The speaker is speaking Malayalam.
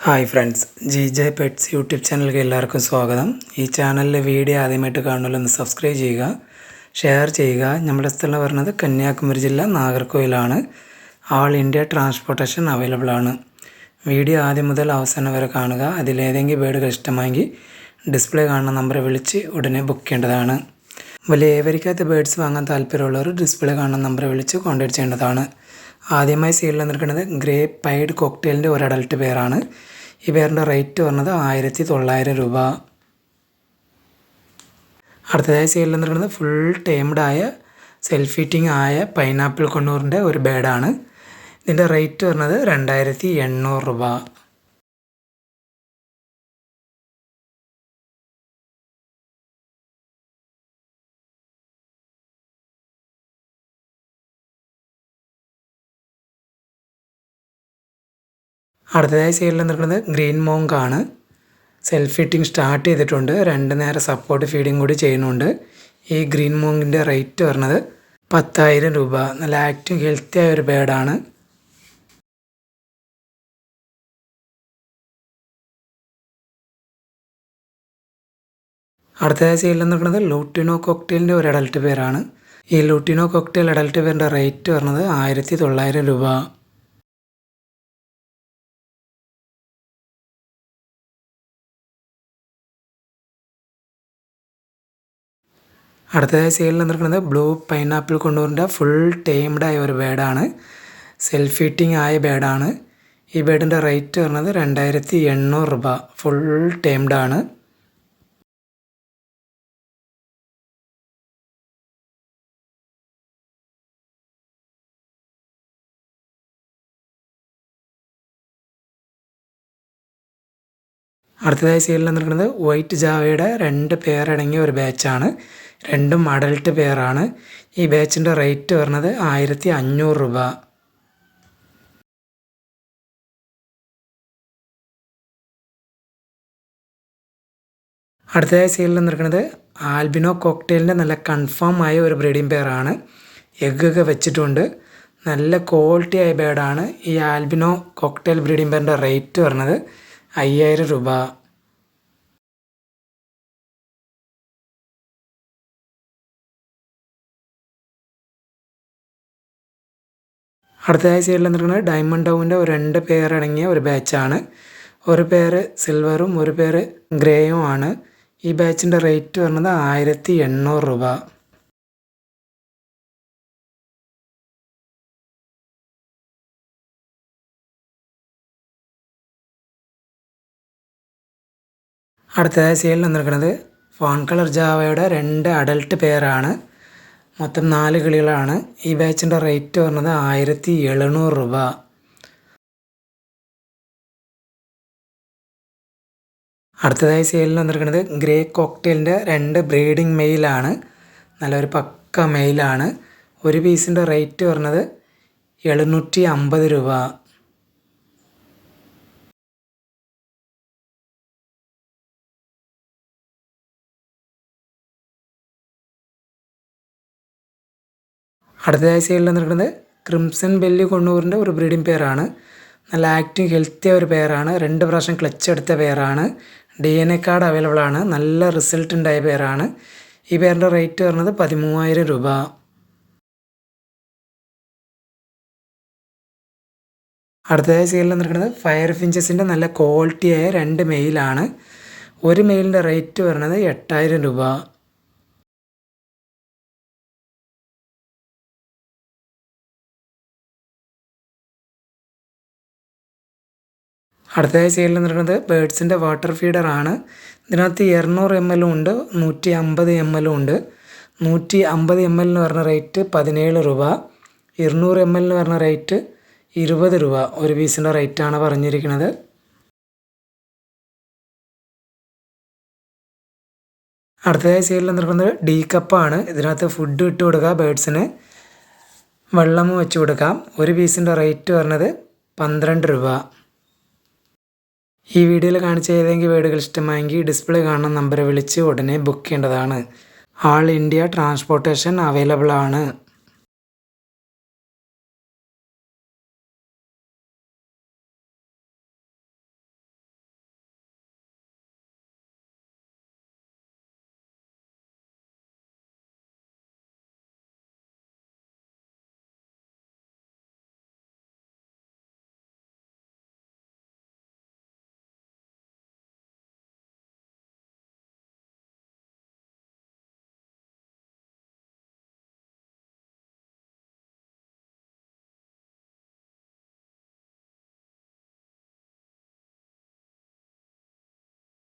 Hi friends, GJ pets YouTube ചാനലിലേക്ക് എല്ലാവർക്കും സ്വാഗതം. ഈ ചാനലിലെ വീഡിയോ ആദ്യമായിട്ട് കാണുന്നതിലൊന്ന് സബ്സ്ക്രൈബ് ചെയ്യുക, ഷെയർ ചെയ്യുക. നമ്മുടെ സ്ഥലം പറയുന്നത് കന്യാകുമാരി ജില്ല നാഗർകോവിലാണ്. ആൾ ഇന്ത്യ ട്രാൻസ്പോർട്ടേഷൻ അവൈലബിൾ ആണ്. വീഡിയോ ആദ്യം മുതൽ അവസാനം വരെ കാണുക. അതിലേതെങ്കിലും ബേഡുകൾ ഇഷ്ടമായെങ്കിൽ ഡിസ്പ്ലേ കാണുന്ന നമ്പറെ വിളിച്ച് ഉടനെ ബുക്ക് ചെയ്യേണ്ടതാണ്. വലിയ ഏവരിക്കാത്ത ബേഡ്സ് വാങ്ങാൻ താല്പര്യമുള്ളവർ ഡിസ്പ്ലേ കാണുന്ന നമ്പറെ വിളിച്ച് കോൺടാക്ട് ചെയ്യേണ്ടതാണ്. ആദ്യമായി സീലിൽ നിൽക്കുന്നത് ഗ്രേ പൈഡ് കോക്ടെയിലിൻ്റെ ഒരു അഡൽട്ട് പേരാണ്. ഈ പേരിൻ്റെ റേറ്റ് പറഞ്ഞത് 1900 രൂപ. അടുത്തതായി സീലിൽ നിൽക്കുന്നത് ഫുൾ ടൈംഡായ സെൽഫ് ഫീറ്റിംഗ് ആയ പൈനാപ്പിൾ കൊണ്ണൂറിൻ്റെ ഒരു ബേഡാണ്. ഇതിൻ്റെ റേറ്റ് പറഞ്ഞത് 2800 രൂപ. അടുത്തതായി സൈഡിൽ നിൽക്കുന്നത് ഗ്രീൻ മോങ്ക് ആണ്. സെൽഫ് ഫീറ്റിംഗ് സ്റ്റാർട്ട് ചെയ്തിട്ടുണ്ട്. 2 നേരം സപ്പോർട്ട് ഫീഡിങ് കൂടി ചെയ്യുന്നുണ്ട്. ഈ ഗ്രീൻ മോങ്കിൻ്റെ റേറ്റ് പറഞ്ഞത് 10,000 രൂപ. നല്ല ആക്റ്റീവ് ഹെൽത്തി ആയ ഒരു ബേഡാണ്. അടുത്തതായി സൈഡിൽ നിൽക്കുന്നത് ലൂട്ടിനോ കോക്ടെയിലിൻ്റെ ഒരു അഡൽട്ട് പേരാണ്. ഈ ലൂട്ടിനോ കോക്ടെയിൽ അഡൽട്ട് പേരിൻ്റെ റേറ്റ് പറഞ്ഞത് 1900 രൂപ. അടുത്തതായി സൈഡിൽ നിൽക്കുന്നത് ബ്ലൂ പൈനാപ്പിൾ കൊണ്ടൂറിൻ്റെ ഫുൾ ടൈംഡായ ഒരു ബേഡാണ്. സെൽഫ് ഫീറ്റിംഗ് ആയ ബേഡാണ്. ഈ ബേഡിൻ്റെ റേറ്റ് പറഞ്ഞത് 2800 രൂപ. ഫുൾ ടൈംഡാണ്. അടുത്തതായി സൈഡിൽ നിൽക്കുന്നത് വൈറ്റ് ജാവയുടെ 2 പേരടങ്ങിയ ഒരു ബാച്ചാണ്. രണ്ടും അഡൽട്ട് പെയറാണ്. ഈ ബാച്ചിൻ്റെ റേറ്റ് പറഞ്ഞത് 1500 രൂപ. അടുത്തതായി സൈഡിൽ നിൽക്കുന്നത് ആൽബിനോ കോക്ടെയിലിൻ്റെ നല്ല കൺഫേം ആയ ഒരു ബ്രീഡിംഗ് പെയറാണ്. എഗ്ഗൊക്കെ വെച്ചിട്ടുണ്ട്. നല്ല ക്വാളിറ്റി ആയ ബേഡാണ്. ഈ ആൽബിനോ കോക്ടെയിൽ ബ്രീഡിംഗ് പെയറിൻ്റെ റേറ്റ് പറഞ്ഞത് 5000 രൂപ. അടുത്തതായി സൈഡിൽ നിൽക്കുന്നത് ഡയമണ്ട് ഡൗവിൻ്റെ ഒരു 2 പേരടങ്ങിയ ഒരു ബാച്ചാണ്. ഒരു പേര് സിൽവറും ഒരു പേര് ഗ്രേയും ആണ്. ഈ ബാച്ചിൻ്റെ റേറ്റ് പറഞ്ഞത് 1800 രൂപ. അടുത്തതായി സൈഡിൽ നിൽക്കുന്നത് ഫാൺ കളർ ജാവയുടെ 2 അഡൽട്ട് പേരാണ്. മൊത്തം 4 കിളികളാണ്. ഈ ബാച്ചിൻ്റെ റേറ്റ് പറഞ്ഞത് 1700 രൂപ. അടുത്തതായി സെയിലിൽ വന്നിരിക്കുന്നത് ഗ്രേ കോക്ടെയിലിൻ്റെ 2 ബ്രീഡിംഗ് മെയിലാണ്. നല്ലൊരു പക്ക മെയിലാണ്. ഒരു പീസിൻ്റെ റേറ്റ് പറഞ്ഞത് 750 രൂപ. അടുത്തതായി സൈഡിൽ നിൽക്കുന്നത് ക്രിംസൺ ബെല്ലി കൊണ്ണൂറിൻ്റെ ഒരു ബ്രീഡിംഗ് പെയറാണ്. നല്ല ആക്റ്റീവ് ഹെൽത്തി ഒരു പെയറാണ്. 2 പ്രാവശ്യം ക്ലച്ച് എടുത്ത പെയറാണ്. DNA കാർഡ് അവൈലബിൾ ആണ്. നല്ല റിസൾട്ട് ഉണ്ടായ പെയറാണ്. ഈ പെയറിൻ്റെ റേറ്റ് പറഞ്ഞത് 13,000 രൂപ. അടുത്തതായി സൈഡിൽ നിൽക്കുന്നത് ഫയർ ഫിഞ്ചസിൻ്റെ നല്ല ക്വാളിറ്റിയായ 2 മെയിലാണ്. ഒരു മെയിലിൻ്റെ റേറ്റ് പറഞ്ഞത് 8000 രൂപ. അടുത്തതായി സൈഡിൽ നിൽക്കുന്നത് ബേഡ്സിൻ്റെ വാട്ടർ ഫീഡറാണ്. ഇതിനകത്ത് 200 ml ഉണ്ട്, 150 ml ഉണ്ട്. 150 ml എന്ന് പറഞ്ഞ റേറ്റ് 17 രൂപ. 200 ml എന്ന് പറഞ്ഞ റേറ്റ് 20 രൂപ. ഒരു പീസിൻ്റെ റേറ്റാണ് പറഞ്ഞിരിക്കുന്നത്. അടുത്തതായി സൈഡിൽ നിൽക്കുന്നത് ഡീ കപ്പാണ്. ഇതിനകത്ത് ഫുഡ് ഇട്ട് കൊടുക്കുക, ബേഡ്സിന് വെള്ളം വെച്ച് കൊടുക്കാം. ഒരു പീസിൻ്റെ റേറ്റ് പറഞ്ഞത് 12 രൂപ. ഈ വീഡിയോയിൽ കാണിച്ച ഏതെങ്കിലും ബേഡുകൾ ഇഷ്ടമായെങ്കിൽ ഡിസ്പ്ലേ കാണുന്ന നമ്പറെ വിളിച്ച് ഉടനെ ബുക്ക് ചെയ്യേണ്ടതാണ്. ആൾ ഇന്ത്യ ട്രാൻസ്പോർട്ടേഷൻ അവൈലബിൾ ആണ്.